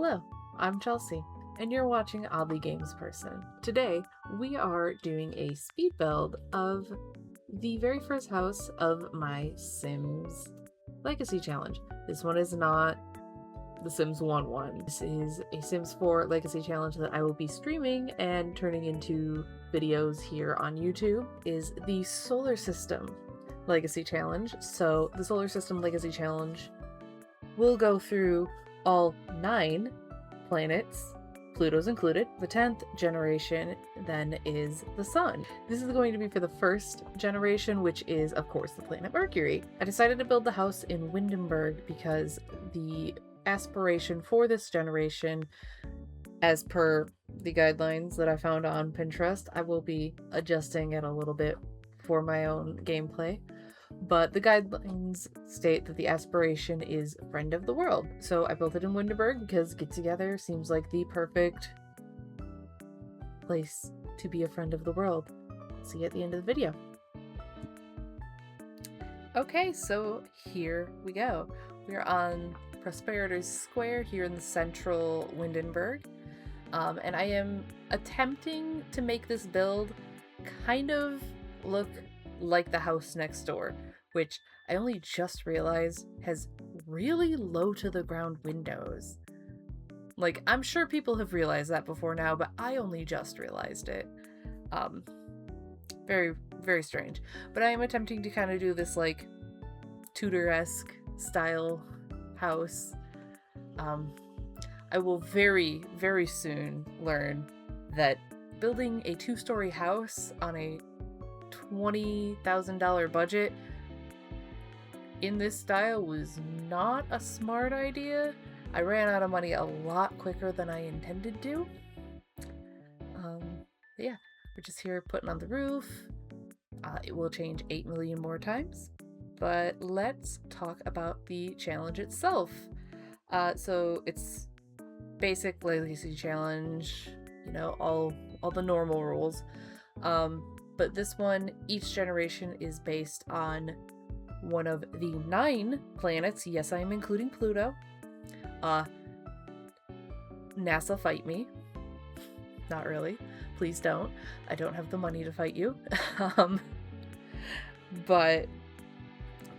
Hello, I'm Chelsea, and you're watching OddlyGamesPerson. Today, we are doing a speed build of the very first house of my Sims Legacy Challenge. This one is not the Sims 1. This is a Sims 4 Legacy Challenge that I will be streaming and turning into videos here on YouTube. Is the Solar System Legacy Challenge. So the Solar System Legacy Challenge will go through all 9 planets, Pluto's included. The 10th generation then is the sun. This is going to be for the first generation, which is of course the planet Mercury. I decided to build the house in Windenburg because the aspiration for this generation, as per the guidelines that I found on Pinterest, I will be adjusting it a little bit for my own gameplay. But the guidelines state that the aspiration is friend of the world. So I built it in Windenburg because get together seems like the perfect place to be a friend of the world. See you at the end of the video. Okay, so here we go. We're on Prosperitor's Square here in the central Windenburg. And I am attempting to make this build kind of look like the house next door, which I only just realized has really low to the ground windows. Like, I'm sure people have realized that before now, but I only just realized it. Very, very strange. But I am attempting to kind of do this, like, Tudor-esque style house. I will very, very soon learn that building a 2-story house on a $20,000 budget in this style was not a smart idea. I ran out of money a lot quicker than I intended to. But yeah, we're just here putting on the roof. It will change 8 million more times. But let's talk about the challenge itself. So it's basic Legacy Challenge, you know, all the normal rules. But this one, each generation is based on one of the 9 planets. Yes, I am including Pluto. NASA, fight me. Not really. Please don't. I don't have the money to fight you. But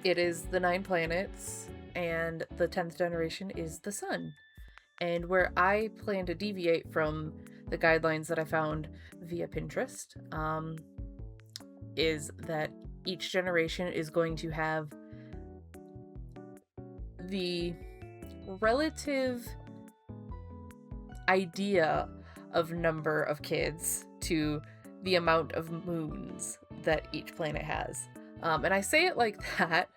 it is the 9 planets, and the 10th generation is the sun. And where I plan to deviate from the guidelines that I found via Pinterest, is that each generation is going to have the relative idea of number of kids to the amount of moons that each planet has. And I say it like that,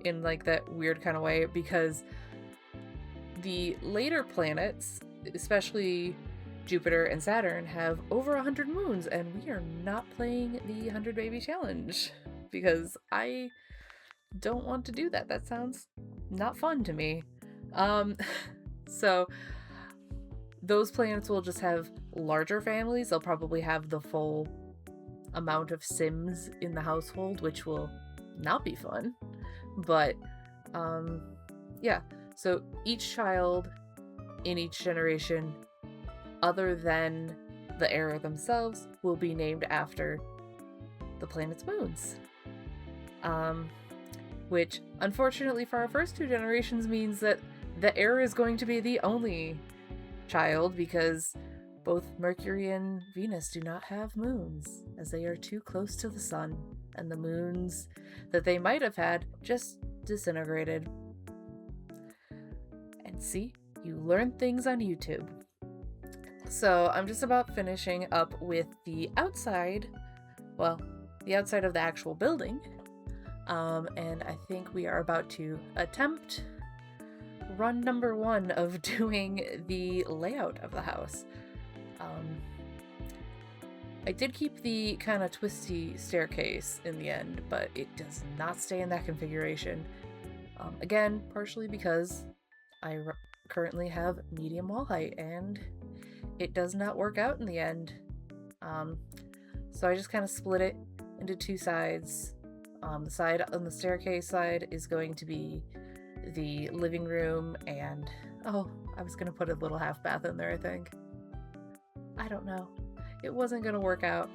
in like that weird kind of way, because the later planets, especially Jupiter and Saturn, have over 100 moons, and we are not playing the 100 baby challenge because I don't want to do that. That sounds not fun to me. So those planets will just have larger families. They'll probably have the full amount of Sims in the household, which will not be fun. But yeah, so each child in each generation, other than the era themselves, will be named after the planet's moons. Which, unfortunately for our first 2 generations, means that the heir is going to be the only child, because both Mercury and Venus do not have moons, as they are too close to the sun, and the moons that they might have had just disintegrated. And see, you learn things on YouTube. So I'm just about finishing up with the outside, well, the outside of the actual building, and I think we are about to attempt run number 1 of doing the layout of the house. I did keep the kind of twisty staircase in the end, but it does not stay in that configuration. Again, partially because I currently have medium wall height, and it does not work out in the end. So I just kind of split it into 2 sides. The side on the staircase side is going to be the living room and, oh, I was gonna put a little half bath in there, I think. I don't know. It wasn't gonna work out.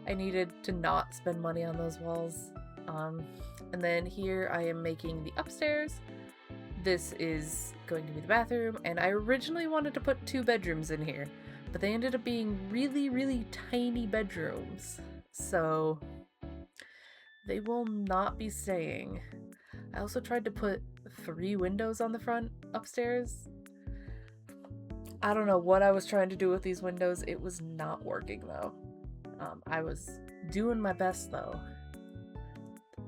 I needed to not spend money on those walls. And then here I am making the upstairs. This is going to be the bathroom, and I originally wanted to put 2 bedrooms in here, but they ended up being really, really tiny bedrooms. So they will not be staying. I also tried to put 3 windows on the front upstairs. I don't know what I was trying to do with these windows. It was not working though. I was doing my best though.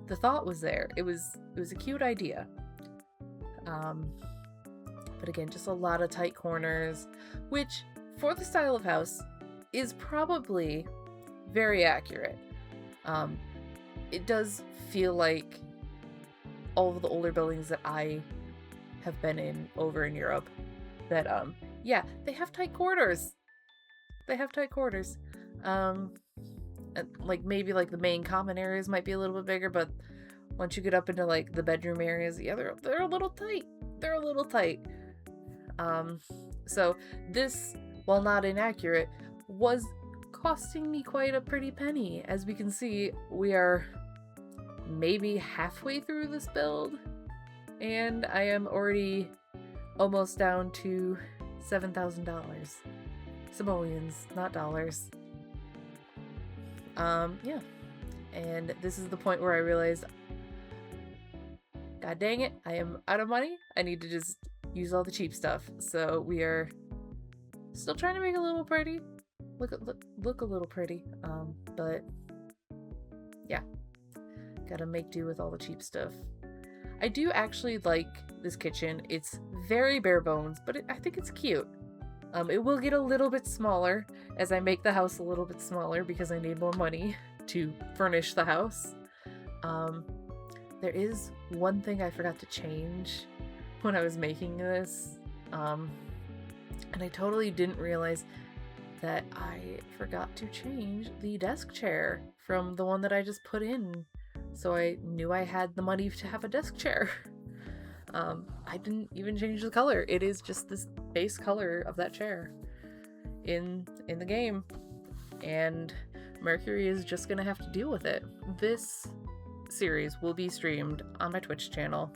The thought was there. It was a cute idea. But again, just a lot of tight corners, which for the style of house is probably very accurate. It does feel like all of the older buildings that I have been in over in Europe that, yeah, they have tight quarters. They have tight quarters. And like maybe like the main common areas might be a little bit bigger, but once you get up into like the bedroom areas, yeah, they're a little tight. They're a little tight. So this, while not inaccurate, was costing me quite a pretty penny. As we can see, we are maybe halfway through this build, and I am already almost down to $7,000. Simoleons, not dollars. Yeah. And this is the point where I realized, God dang it, I am out of money. I need to just use all the cheap stuff. So we are still trying to make it a little pretty. Look a little pretty. But yeah, gotta make do with all the cheap stuff. I do actually like this kitchen. It's very bare bones, but I think it's cute. It will get a little bit smaller as I make the house a little bit smaller because I need more money to furnish the house. There is one thing I forgot to change when I was making this, and I totally didn't realize that I forgot to change the desk chair from the one that I just put in, so I knew I had the money to have a desk chair. I didn't even change the color. It is just this base color of that chair in the game, and Mercury is just gonna have to deal with it. This series will be streamed on my Twitch channel,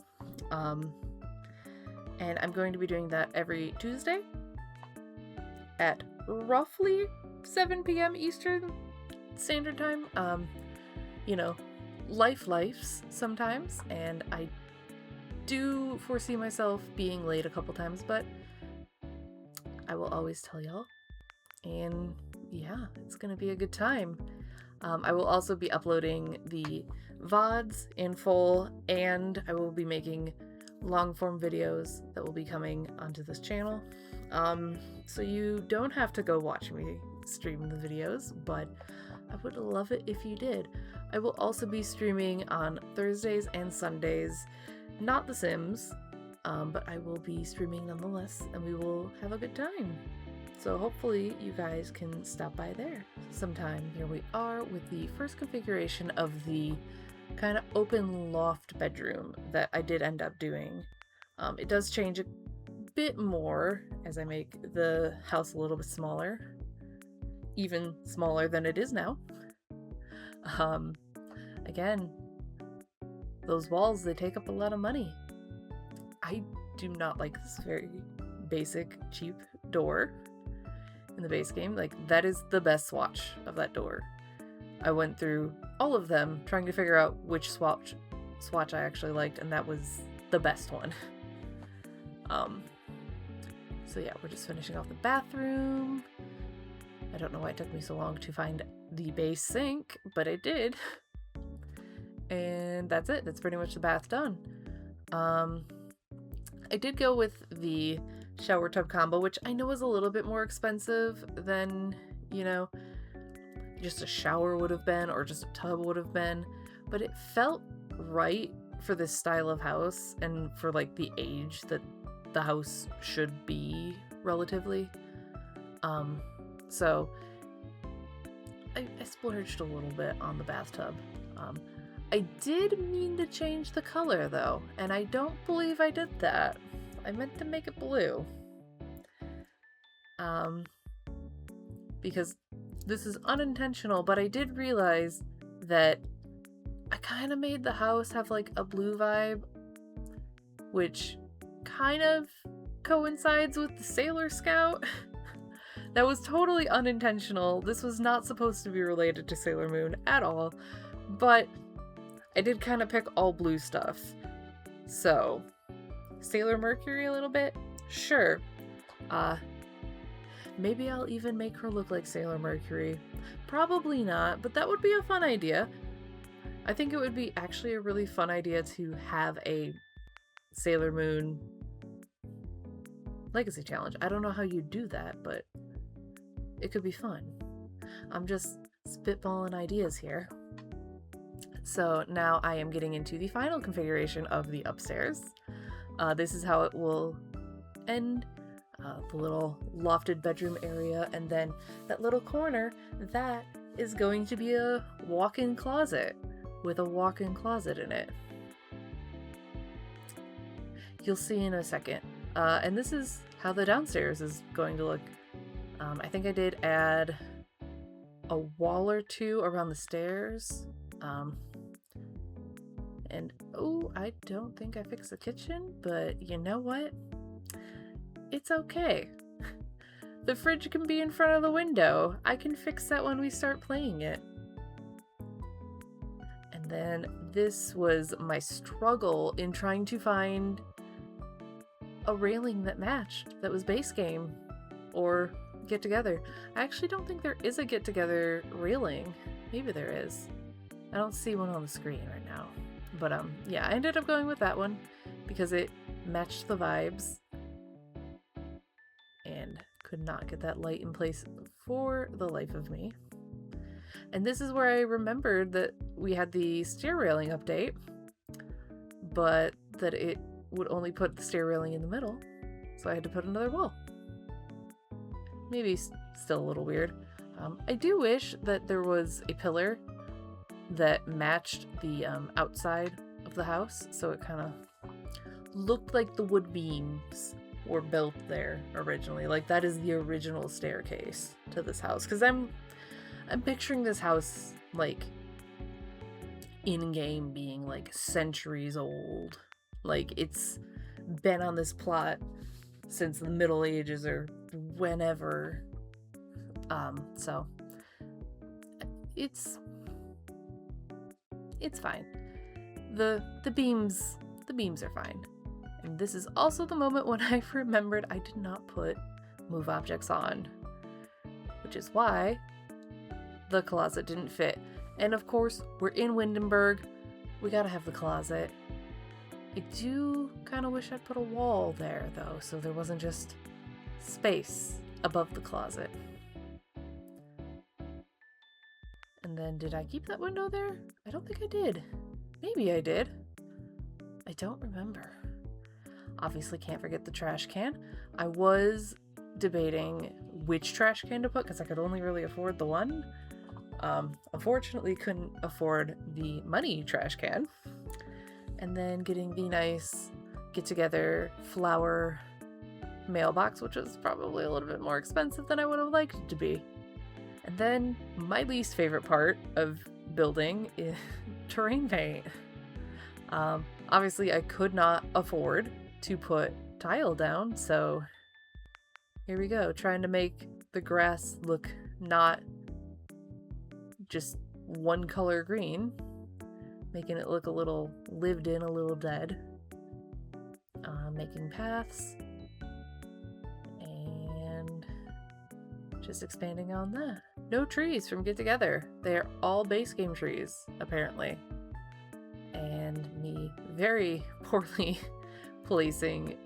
and I'm going to be doing that every Tuesday at roughly 7 p.m. Eastern Standard Time. You know, lives sometimes, and I do foresee myself being late a couple times, but I will always tell y'all, and yeah, it's gonna be a good time. I will also be uploading the VODs in full, and I will be making long form videos that will be coming onto this channel. So you don't have to go watch me stream the videos, but I would love it if you did. I will also be streaming on Thursdays and Sundays, not The Sims, but I will be streaming nonetheless, and we will have a good time. So hopefully you guys can stop by there sometime. Here we are with the first configuration of the kind of open loft bedroom that I did end up doing. It does change a bit more as I make the house a little bit smaller, even smaller than it is now. Again, those walls, they take up a lot of money. I do not like this very basic, cheap door in the base game. Like, that is the best swatch of that door. I went through all of them trying to figure out which swatch I actually liked, and that was the best one. So yeah, we're just finishing off the bathroom. I don't know why it took me so long to find the base sink, but I did. And that's it. That's pretty much the bath done. I did go with the shower tub combo, which I know is a little bit more expensive than, you know, just a shower would have been or just a tub would have been, but it felt right for this style of house and for like the age that the house should be relatively. So I splurged a little bit on the bathtub. I did mean to change the color though, and I don't believe I did that. I meant to make it blue. Because this is unintentional, but I did realize that I kind of made the house have like a blue vibe, which kind of coincides with the Sailor Scout. That was totally unintentional. This was not supposed to be related to Sailor Moon at all, but I did kind of pick all blue stuff. So, Sailor Mercury a little bit? Sure. Maybe I'll even make her look like Sailor Mercury. Probably not, but that would be a fun idea. I think it would be actually a really fun idea to have a Sailor Moon Legacy Challenge. I don't know how you do that, but it could be fun. I'm just spitballing ideas here. So now I am getting into the final configuration of the upstairs. This is how it will end. The little lofted bedroom area, and then that little corner, that is going to be a walk-in closet with a walk-in closet in it. You'll see in a second. And this is how the downstairs is going to look. I think I did add a wall or two around the stairs. And I don't think I fixed the kitchen, but you know what? It's okay. The fridge can be in front of the window. I can fix that when we start playing it. And then this was my struggle in trying to find a railing that matched, that was base game or get together. I actually don't think there is a get together railing. Maybe there is. I don't see one on the screen right now. But yeah, I ended up going with that one because it matched the vibes. And could not get that light in place for the life of me. And this is where I remembered that we had the stair railing update, but that it would only put the stair railing in the middle, so I had to put another wall. Maybe still a little weird. I do wish that there was a pillar that matched the outside of the house, so it kind of looked like the wood beams were built there originally. Like that is the original staircase to this house, because I'm picturing this house like in game being like centuries old. Like it's been on this plot since the Middle Ages or whenever. So it's fine. The beams are fine. And this is also the moment when I remembered I did not put move objects on, which is why the closet didn't fit. And of course, we're in Windenburg. We gotta have the closet. I do kind of wish I'd put a wall there, though, so there wasn't just space above the closet. And then, did I keep that window there? I don't think I did. Maybe I did. I don't remember. Obviously can't forget the trash can. I was debating which trash can to put because I could only really afford the one. Unfortunately couldn't afford the money trash can. And then getting the nice get-together flower mailbox, which was probably a little bit more expensive than I would have liked it to be. And then my least favorite part of building is terrain paint. Obviously I could not afford to put tile down, so here we go, trying to make the grass look not just one color green, making it look a little lived in, a little dead. Making paths and just expanding on that. No trees from Get Together. They're all base game trees, apparently. And me very poorly placing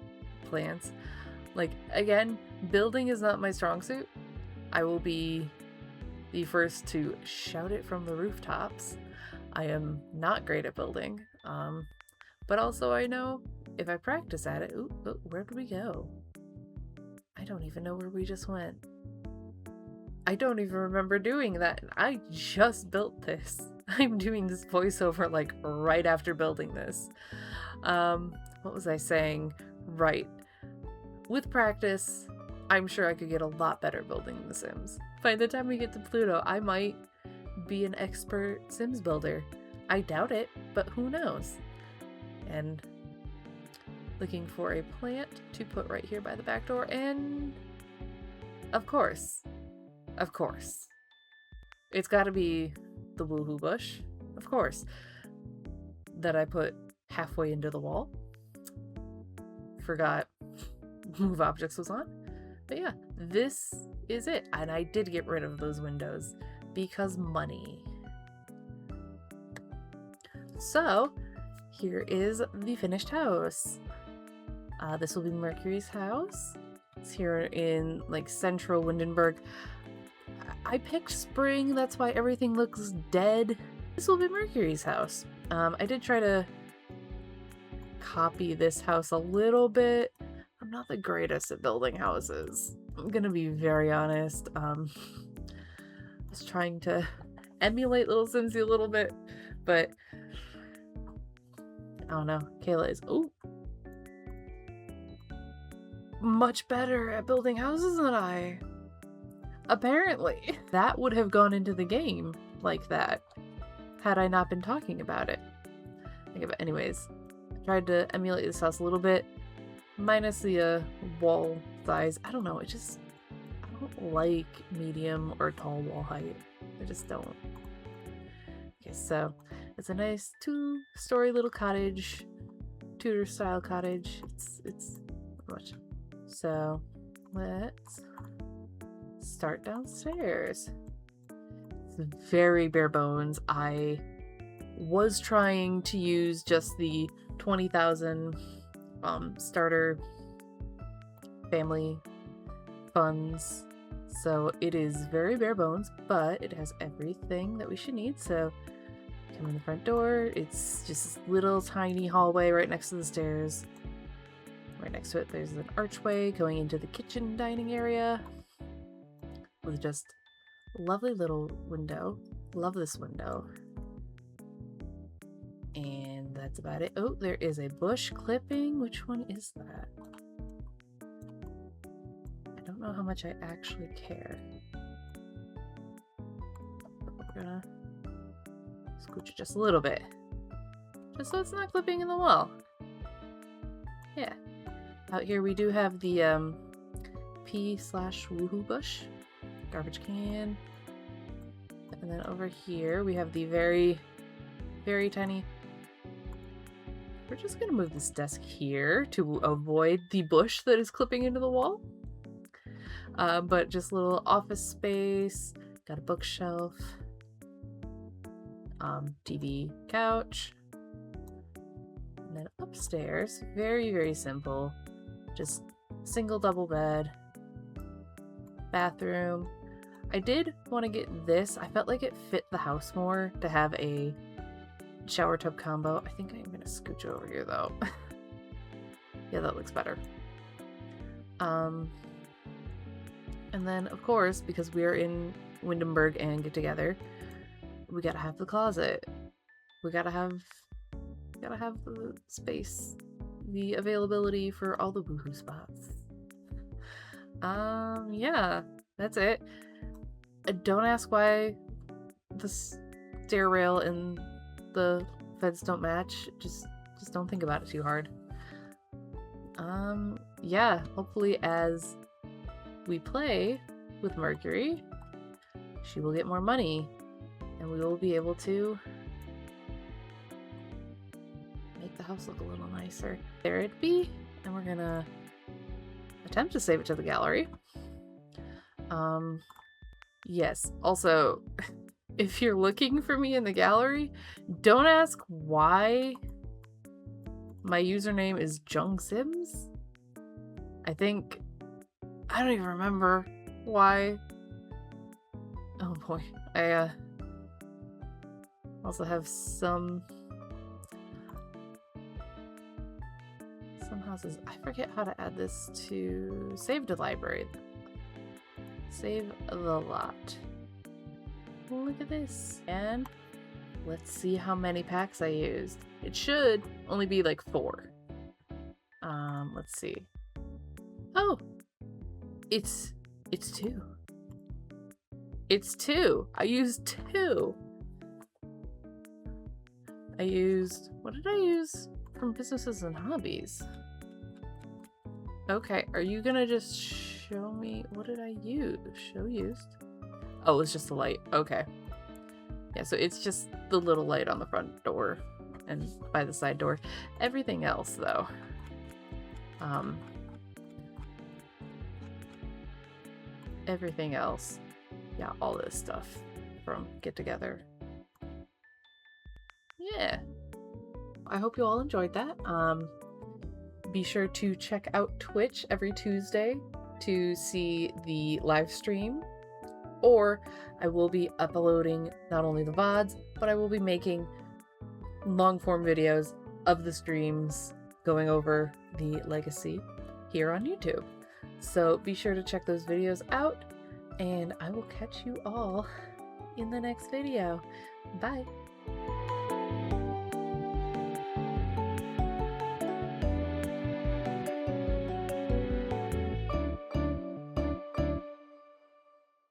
plants. Like, again, building is not my strong suit. I will be the first to shout it from the rooftops. I am not great at building. But also I know if I practice at it, where did we go? I don't even know where we just went. I don't even remember doing that. I just built this. I'm doing this voiceover like right after building this. What was I saying? Right. With practice, I'm sure I could get a lot better building The Sims. By the time we get to Pluto, I might be an expert Sims builder. I doubt it, but who knows? And looking for a plant to put right here by the back door, and of course, it's gotta be the woohoo bush, of course, that I put halfway into the wall. Forgot move objects was on. But yeah, this is it. And I did get rid of those windows because money. So here is the finished house. This will be Mercury's house. It's here in like central Windenburg. I picked spring, that's why everything looks dead. This will be Mercury's house. I did try to copy this house a little bit. I'm not the greatest at building houses. I'm gonna be very honest. I was trying to emulate Little Simsy a little bit, but I don't know. Kayla is much better at building houses than I. Apparently. That would have gone into the game like that had I not been talking about it. Okay, but anyways, I tried to emulate this house a little bit, minus the wall size. I don't know, I don't like medium or tall wall height. I just don't. Okay, so it's a nice 2-story little cottage, Tudor style cottage. It's much. So let's start downstairs. It's very bare bones. I was trying to use just the 20,000 starter family funds, so it is very bare bones, but it has everything that we should need. So come in the front door, it's just this little tiny hallway right next to the stairs. Right next to it there's an archway going into the kitchen dining area with just a lovely little window. Love this window. And that's about it. Oh, there is a bush clipping. Which one is that? I don't know how much I actually care. We're gonna scooch it just a little bit, just so it's not clipping in the wall. Yeah. Out here we do have the P/woohoo bush, garbage can, and then over here we have the very, very tiny. We're just gonna move this desk here to avoid the bush that is clipping into the wall. But just a little office space. Got a bookshelf, TV, couch, and then upstairs, very, very simple. Just single double bed, bathroom. I did want to get this. I felt like it fit the house more to have a shower tub combo. I think I'm gonna scooch over here though. Yeah, that looks better. And then of course, because we are in Windenburg and get together, we gotta have the closet. We gotta have the space, the availability for all the woohoo spots. Yeah, that's it. Don't ask why the stair rail and the fence don't match. Just don't think about it too hard. Yeah, hopefully as we play with Mercury, she will get more money and we will be able to make the house look a little nicer. There it be, and we're gonna attempt to save it to the gallery. Yes, also, if you're looking for me in the gallery, don't ask why my username is Jung Sims. I don't even remember why. Oh boy, I also have some houses. I forget how to add this to save to library. Save the lot. Look at this. And let's see how many packs I used. It should only be like 4. Let's see. Oh, it's 2. It's 2. I used 2. What did I use from businesses and hobbies? Okay, are you gonna just show me, what did I use? Show used? Oh, it's just the light. Okay. Yeah, so it's just the little light on the front door and by the side door. Everything else, though. Everything else. Yeah, all this stuff from Get Together. Yeah. I hope you all enjoyed that. Be sure to check out Twitch every Tuesday to see the live stream, or I will be uploading not only the VODs, but I will be making long form videos of the streams going over the legacy here on YouTube. So be sure to check those videos out, and I will catch you all in the next video. Bye!